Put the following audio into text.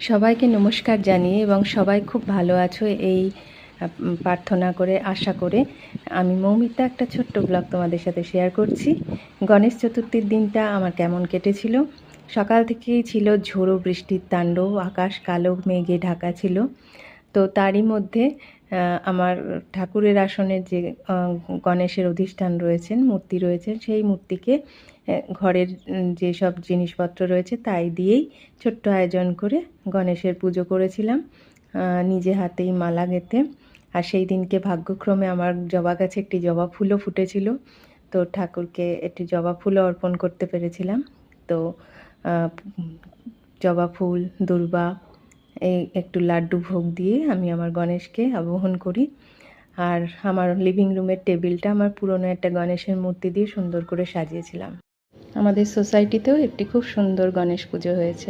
সবাইকে নমস্কার জানিয়ে এবং সবাই খুব ভালো আছো এই প্রার্থনা করে আশা করে আমি মৌমিতা একটা ছোট্ট ব্লগ তোমাদের সাথে শেয়ার করছি। গণেশ চতুর্থীর দিনটা আমার কেমন কেটেছিল। সকাল থেকেই ছিল ঝোড়ো বৃষ্টির তাণ্ডব, আকাশ কালো মেঘে ঢাকা ছিল। তো তারই মধ্যে আমার ঠাকুরের আসনের যে গণেশের অধিষ্ঠান রয়েছেন, মূর্তি রয়েছেন, সেই মূর্তিকে ঘরের যেসব জিনিসপত্র রয়েছে তাই দিয়েই ছোট্ট আয়োজন করে গণেশের পুজো করেছিলাম নিজে হাতেই মালা গেঁথে। আর সেই দিনকে ভাগ্যক্রমে আমার জবা গাছে একটি জবা ফুলও ফুটেছিল, তো ঠাকুরকে একটি জবা ফুলও অর্পণ করতে পেরেছিলাম। তো জবা ফুল, দূর্বা, এই একটু লাড্ডু ভোগ দিয়ে আমি আমার গণেশকে আবাহন করি। আর আমার লিভিং রুমের টেবিলটা আমার পুরনো একটা গণেশের মূর্তি দিয়ে সুন্দর করে সাজিয়েছিলাম। আমাদের সোসাইটিতেও একটি খুব সুন্দর গণেশ পুজো হয়েছে।